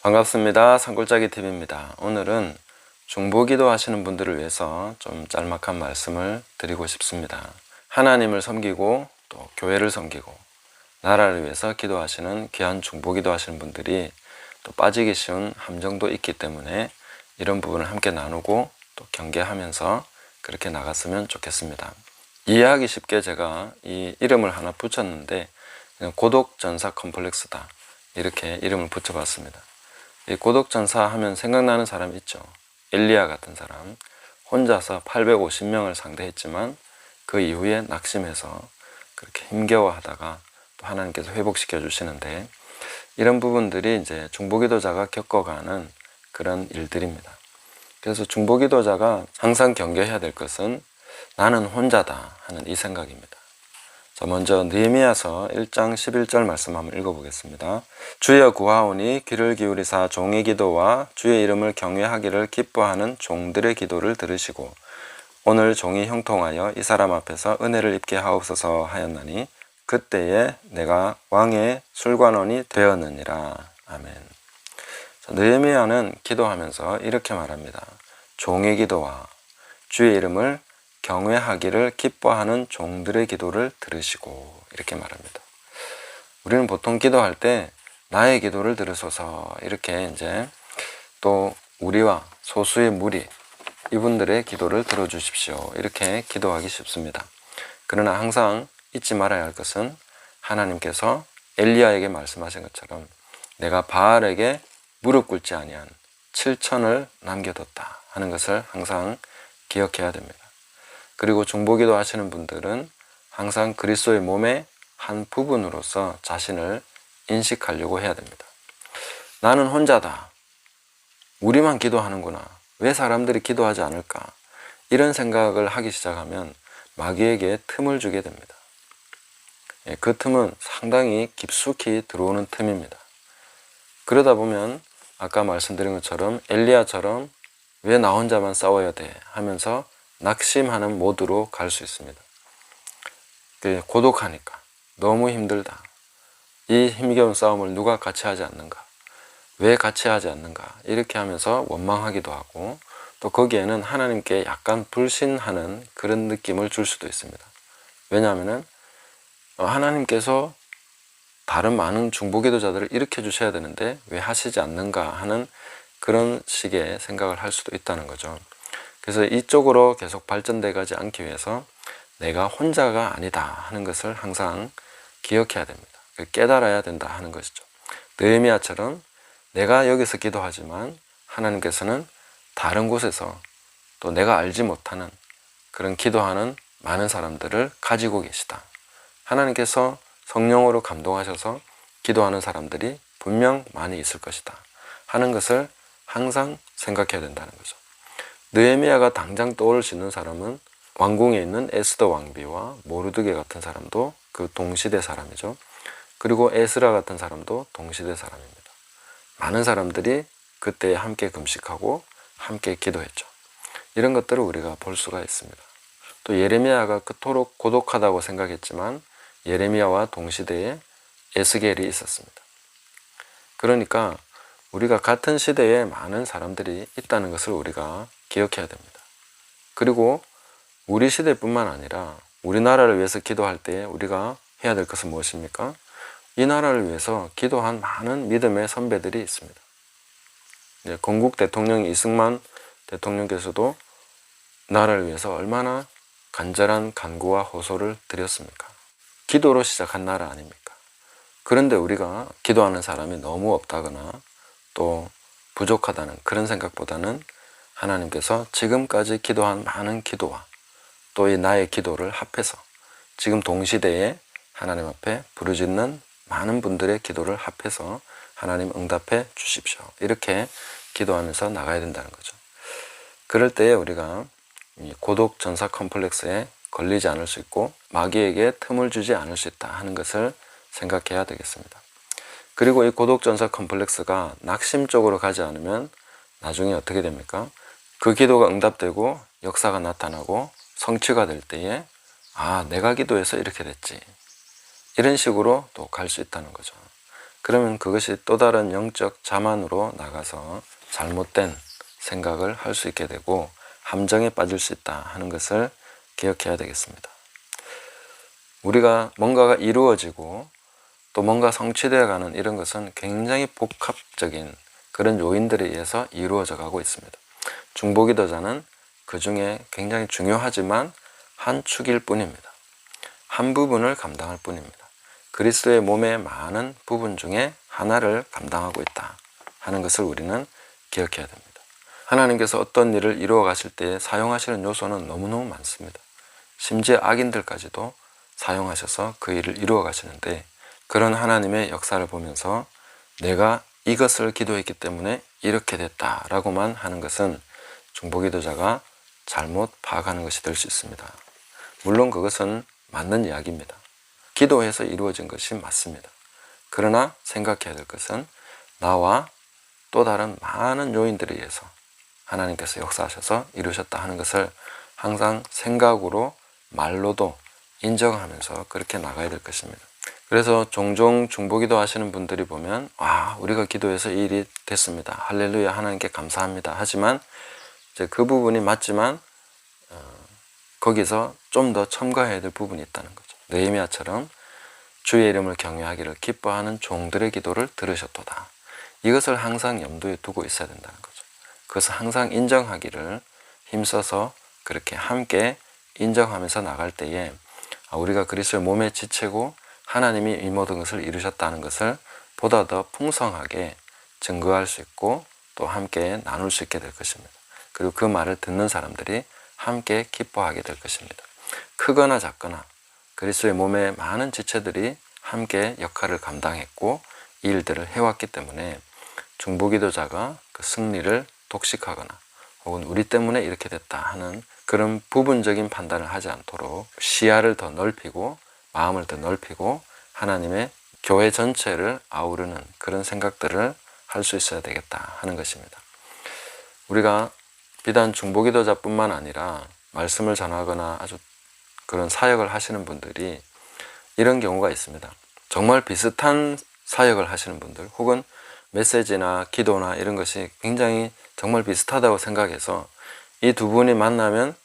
반갑습니다. 산골짜기 TV입니다. 오늘은 중보기도 하시는 분들을 위해서 좀 짤막한 말씀을 드리고 싶습니다. 하나님을 섬기고 또 교회를 섬기고 나라를 위해서 기도하시는 귀한 중보기도 하시는 분들이 또 빠지기 쉬운 함정도 있기 때문에 이런 부분을 함께 나누고 또 경계하면서 그렇게 나갔으면 좋겠습니다. 이해하기 쉽게 제가 이 이름을 하나 붙였는데 고독전사 컴플렉스다, 이렇게 이름을 붙여봤습니다. 이 고독전사 하면 생각나는 사람 있죠. 엘리야 같은 사람, 혼자서 850명을 상대했지만 그 이후에 낙심해서 그렇게 힘겨워하다가 또 하나님께서 회복시켜 주시는데, 이런 부분들이 이제 중보기도자가 겪어가는 그런 일들입니다. 그래서 중보기도자가 항상 경계해야 될 것은 나는 혼자다 하는 이 생각입니다. 자, 먼저 느헤미야서 1장 11절 말씀 한번 읽어보겠습니다. 주여 구하오니 귀를 기울이사 종의 기도와 주의 이름을 경외하기를 기뻐하는 종들의 기도를 들으시고 오늘 종이 형통하여 이 사람 앞에서 은혜를 입게 하옵소서 하였나니 그때에 내가 왕의 술관원이 되었느니라. 아멘. 자, 느헤미야는 기도하면서 이렇게 말합니다. 종의 기도와 주의 이름을 경외하기를 기뻐하는 종들의 기도를 들으시고, 이렇게 말합니다. 우리는 보통 기도할 때 나의 기도를 들으소서, 이렇게 이제 또 우리와 소수의 무리 이분들의 기도를 들어주십시오, 이렇게 기도하기 쉽습니다. 그러나 항상 잊지 말아야 할 것은 하나님께서 엘리야에게 말씀하신 것처럼 내가 바알에게 무릎 꿇지 아니한 7천을 남겨뒀다 하는 것을 항상 기억해야 됩니다. 그리고 중보기도 하시는 분들은 항상 그리스도의 몸의 한 부분으로서 자신을 인식하려고 해야 됩니다. 나는 혼자다, 우리만 기도하는구나, 왜 사람들이 기도하지 않을까, 이런 생각을 하기 시작하면 마귀에게 틈을 주게 됩니다. 그 틈은 상당히 깊숙이 들어오는 틈입니다. 그러다 보면 아까 말씀드린 것처럼 엘리야처럼 왜 나 혼자만 싸워야 돼 하면서 낙심하는 모드로 갈 수 있습니다. 고독하니까, 너무 힘들다, 이 힘겨운 싸움을 누가 같이 하지 않는가, 왜 같이 하지 않는가, 이렇게 하면서 원망하기도 하고 또 거기에는 하나님께 약간 불신하는 그런 느낌을 줄 수도 있습니다. 왜냐하면 하나님께서 다른 많은 중보기도자들을 일으켜 주셔야 되는데 왜 하시지 않는가 하는 그런 식의 생각을 할 수도 있다는 거죠. 그래서 이쪽으로 계속 발전돼 가지 않기 위해서 내가 혼자가 아니다 하는 것을 항상 기억해야 됩니다. 깨달아야 된다 하는 것이죠. 느헤미야처럼 내가 여기서 기도하지만 하나님께서는 다른 곳에서 또 내가 알지 못하는 그런 기도하는 많은 사람들을 가지고 계시다. 하나님께서 성령으로 감동하셔서 기도하는 사람들이 분명 많이 있을 것이다 하는 것을 항상 생각해야 된다는 거죠. 느헤미야가 당장 떠올 수 있는 사람은 왕궁에 있는 에스더 왕비와 모르드게 같은 사람도 그 동시대 사람이죠. 그리고 에스라 같은 사람도 동시대 사람입니다. 많은 사람들이 그때 함께 금식하고 함께 기도했죠. 이런 것들을 우리가 볼 수가 있습니다. 또 예레미야가 그토록 고독하다고 생각했지만 예레미야와 동시대에 에스겔이 있었습니다. 그러니까 우리가 같은 시대에 많은 사람들이 있다는 것을 우리가 기억해야 됩니다. 그리고 우리 시대뿐만 아니라 우리나라를 위해서 기도할 때 우리가 해야 될 것은 무엇입니까? 이 나라를 위해서 기도한 많은 믿음의 선배들이 있습니다. 건국 대통령 이승만 대통령께서도 나라를 위해서 얼마나 간절한 간구와 호소를 드렸습니까? 기도로 시작한 나라 아닙니까? 그런데 우리가 기도하는 사람이 너무 없다거나 또 부족하다는 그런 생각보다는 하나님께서 지금까지 기도한 많은 기도와 또 이 나의 기도를 합해서 지금 동시대에 하나님 앞에 부르짖는 많은 분들의 기도를 합해서 하나님 응답해 주십시오, 이렇게 기도하면서 나가야 된다는 거죠. 그럴 때에 우리가 고독 전사 컴플렉스에 걸리지 않을 수 있고 마귀에게 틈을 주지 않을 수 있다 하는 것을 생각해야 되겠습니다. 그리고 이 고독 전사 컴플렉스가 낙심 쪽으로 가지 않으면 나중에 어떻게 됩니까? 그 기도가 응답되고 역사가 나타나고 성취가 될 때에 내가 기도해서 이렇게 됐지, 이런 식으로 또 갈 수 있다는 거죠. 그러면 그것이 또 다른 영적 자만으로 나가서 잘못된 생각을 할 수 있게 되고 함정에 빠질 수 있다 하는 것을 기억해야 되겠습니다. 우리가 뭔가가 이루어지고 또 뭔가 성취되어 가는 이런 것은 굉장히 복합적인 그런 요인들에 의해서 이루어져 가고 있습니다. 중보기도자는 그 중에 굉장히 중요하지만 한 축일 뿐입니다. 한 부분을 감당할 뿐입니다. 그리스도의 몸의 많은 부분 중에 하나를 감당하고 있다 하는 것을 우리는 기억해야 됩니다. 하나님께서 어떤 일을 이루어 가실 때 사용하시는 요소는 너무너무 많습니다. 심지어 악인들까지도 사용하셔서 그 일을 이루어 가시는데, 그런 하나님의 역사를 보면서 내가 이것을 기도했기 때문에 이렇게 됐다라고만 하는 것은 중보기도자가 잘못 파악하는 것이 될 수 있습니다. 물론 그것은 맞는 이야기입니다. 기도해서 이루어진 것이 맞습니다. 그러나 생각해야 될 것은 나와 또 다른 많은 요인들에 의해서 하나님께서 역사하셔서 이루셨다 하는 것을 항상 생각으로 말로도 인정하면서 그렇게 나가야 될 것입니다. 그래서 종종 중보기도 하시는 분들이 보면 우리가 기도해서 이 일이 됐습니다. 할렐루야, 하나님께 감사합니다. 하지만 이제 그 부분이 맞지만 거기서 좀 더 첨가해야 될 부분이 있다는 거죠. 느헤미야처럼 주의 이름을 경외하기를 기뻐하는 종들의 기도를 들으셨도다. 이것을 항상 염두에 두고 있어야 된다는 거죠. 그것을 항상 인정하기를 힘써서 그렇게 함께 인정하면서 나갈 때에 우리가 그리스도의 몸의 지체고 하나님이 이 모든 것을 이루셨다는 것을 보다 더 풍성하게 증거할 수 있고 또 함께 나눌 수 있게 될 것입니다. 그리고 그 말을 듣는 사람들이 함께 기뻐하게 될 것입니다. 크거나 작거나 그리스도의 몸의 많은 지체들이 함께 역할을 감당했고 이 일들을 해왔기 때문에 중보기도자가 그 승리를 독식하거나 혹은 우리 때문에 이렇게 됐다 하는 그런 부분적인 판단을 하지 않도록 시야를 더 넓히고 마음을 더 넓히고 하나님의 교회 전체를 아우르는 그런 생각들을 할 수 있어야 되겠다 하는 것입니다. 우리가 비단 중보기도자뿐만 아니라 말씀을 전하거나 아주 그런 사역을 하시는 분들이 이런 경우가 있습니다. 정말 비슷한 사역을 하시는 분들 혹은 메시지나 기도나 이런 것이 굉장히 정말 비슷하다고 생각해서 이 두 분이 만나면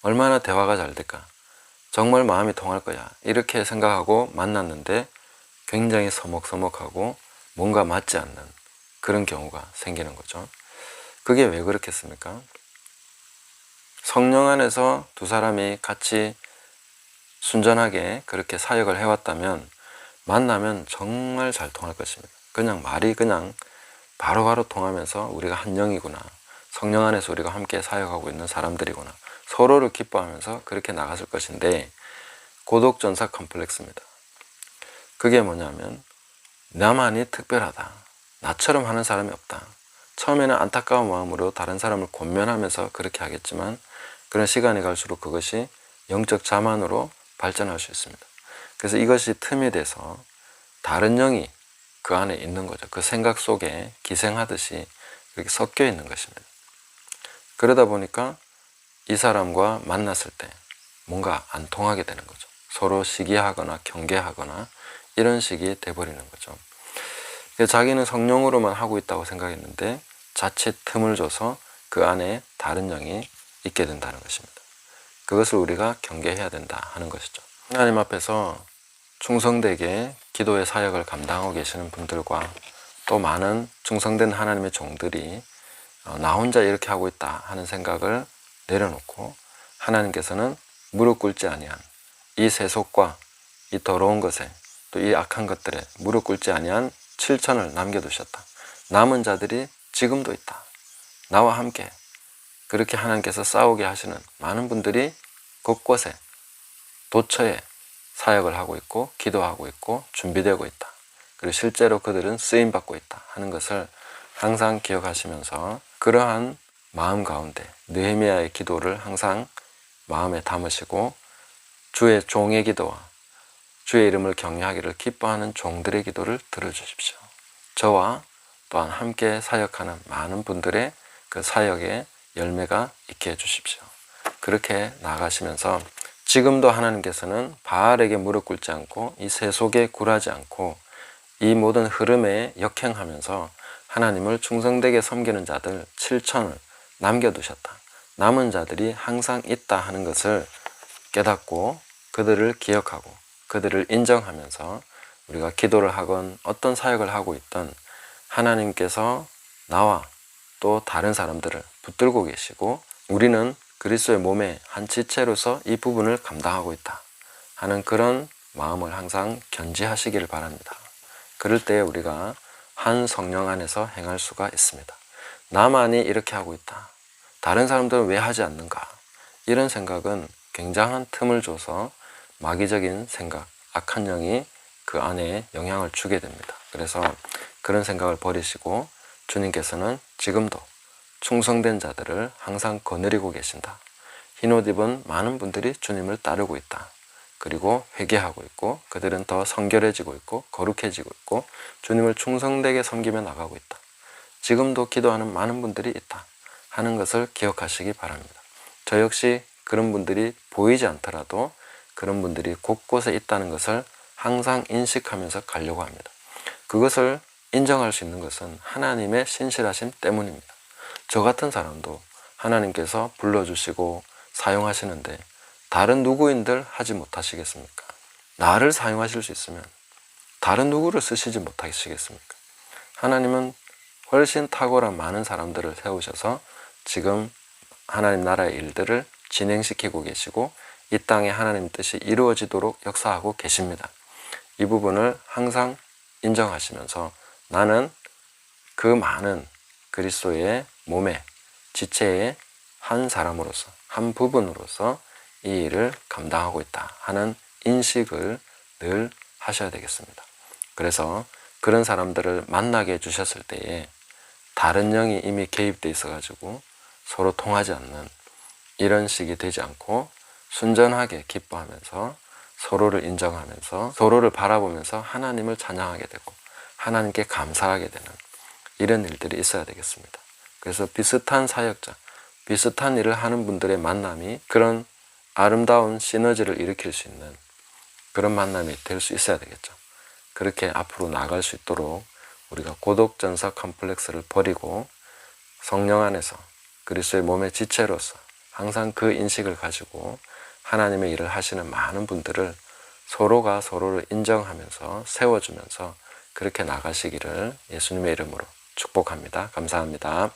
얼마나 대화가 잘 될까, 정말 마음이 통할 거야 이렇게 생각하고 만났는데 굉장히 서먹서먹하고 뭔가 맞지 않는 그런 경우가 생기는 거죠. 그게 왜 그렇겠습니까? 성령 안에서 두 사람이 같이 순전하게 그렇게 사역을 해왔다면 만나면 정말 잘 통할 것입니다. 그냥 말이 그냥 바로바로 통하면서 우리가 한 영이구나, 성령 안에서 우리가 함께 사역하고 있는 사람들이구나, 서로를 기뻐하면서 그렇게 나갔을 것인데 고독전사 컴플렉스입니다. 그게 뭐냐면 나만이 특별하다, 나처럼 하는 사람이 없다. 처음에는 안타까운 마음으로 다른 사람을 권면하면서 그렇게 하겠지만 그런 시간이 갈수록 그것이 영적 자만으로 발전할 수 있습니다. 그래서 이것이 틈이 돼서 다른 영이 그 안에 있는 거죠. 그 생각 속에 기생하듯이 이렇게 섞여 있는 것입니다. 그러다 보니까 이 사람과 만났을 때 뭔가 안 통하게 되는 거죠. 서로 시기하거나 경계하거나 이런 식이 돼버리는 거죠. 자기는 성령으로만 하고 있다고 생각했는데 자칫 틈을 줘서 그 안에 다른 영이 있게 된다는 것입니다. 그것을 우리가 경계해야 된다 하는 것이죠. 하나님 앞에서 충성되게 기도의 사역을 감당하고 계시는 분들과 또 많은 충성된 하나님의 종들이 나 혼자 이렇게 하고 있다 하는 생각을 내려놓고 하나님께서는 무릎 꿇지 아니한 이 세속과 이 더러운 것에 또 이 악한 것들에 무릎 꿇지 아니한 7천을 남겨두셨다. 남은 자들이 지금도 있다. 나와 함께 그렇게 하나님께서 싸우게 하시는 많은 분들이 곳곳에 도처에 사역을 하고 있고 기도하고 있고 준비되고 있다. 그리고 실제로 그들은 쓰임받고 있다 하는 것을 항상 기억하시면서 그러한 마음 가운데 느헤미야의 기도를 항상 마음에 담으시고 주의 종의 기도와 주의 이름을 경외하기를 기뻐하는 종들의 기도를 들어주십시오. 저와 또한 함께 사역하는 많은 분들의 그 사역의 열매가 있게 해주십시오. 그렇게 나가시면서 지금도 하나님께서는 바알에게 무릎 꿇지 않고 이 세속에 굴하지 않고 이 모든 흐름에 역행하면서 하나님을 충성되게 섬기는 자들 7천을 남겨두셨다. 남은 자들이 항상 있다 하는 것을 깨닫고 그들을 기억하고 그들을 인정하면서 우리가 기도를 하건 어떤 사역을 하고 있든 하나님께서 나와 또 다른 사람들을 붙들고 계시고 우리는 그리스도의 몸의 한 지체로서 이 부분을 감당하고 있다 하는 그런 마음을 항상 견지하시기를 바랍니다. 그럴 때 우리가 한 성령 안에서 행할 수가 있습니다. 나만이 이렇게 하고 있다. 다른 사람들은 왜 하지 않는가? 이런 생각은 굉장한 틈을 줘서 마귀적인 생각, 악한 영이 그 안에 영향을 주게 됩니다. 그래서 그런 생각을 버리시고 주님께서는 지금도 충성된 자들을 항상 거느리고 계신다. 흰옷 입은 많은 분들이 주님을 따르고 있다. 그리고 회개하고 있고 그들은 더 성결해지고 있고 거룩해지고 있고 주님을 충성되게 섬기며 나가고 있다. 지금도 기도하는 많은 분들이 있다 하는 것을 기억하시기 바랍니다. 저 역시 그런 분들이 보이지 않더라도 그런 분들이 곳곳에 있다는 것을 항상 인식하면서 가려고 합니다. 그것을 인정할 수 있는 것은 하나님의 신실하심 때문입니다. 저 같은 사람도 하나님께서 불러주시고 사용하시는데 다른 누구인들 하지 못하시겠습니까? 나를 사용하실 수 있으면 다른 누구를 쓰시지 못하시겠습니까? 하나님은 훨씬 탁월한 많은 사람들을 세우셔서 지금 하나님 나라의 일들을 진행시키고 계시고 이 땅에 하나님 뜻이 이루어지도록 역사하고 계십니다. 이 부분을 항상 인정하시면서 나는 그 많은 그리스도의 몸의 지체의 한 사람으로서 한 부분으로서 이 일을 감당하고 있다 하는 인식을 늘 하셔야 되겠습니다. 그래서 그런 사람들을 만나게 해주셨을 때에 다른 영이 이미 개입되어 있어가지고 서로 통하지 않는 이런 식이 되지 않고 순전하게 기뻐하면서 서로를 인정하면서 서로를 바라보면서 하나님을 찬양하게 되고 하나님께 감사하게 되는 이런 일들이 있어야 되겠습니다. 그래서 비슷한 사역자, 비슷한 일을 하는 분들의 만남이 그런 아름다운 시너지를 일으킬 수 있는 그런 만남이 될 수 있어야 되겠죠. 그렇게 앞으로 나갈 수 있도록 우리가 고독전사 컴플렉스를 버리고 성령 안에서 그리스도의 몸의 지체로서 항상 그 인식을 가지고 하나님의 일을 하시는 많은 분들을 서로가 서로를 인정하면서 세워주면서 그렇게 나가시기를 예수님의 이름으로 축복합니다. 감사합니다.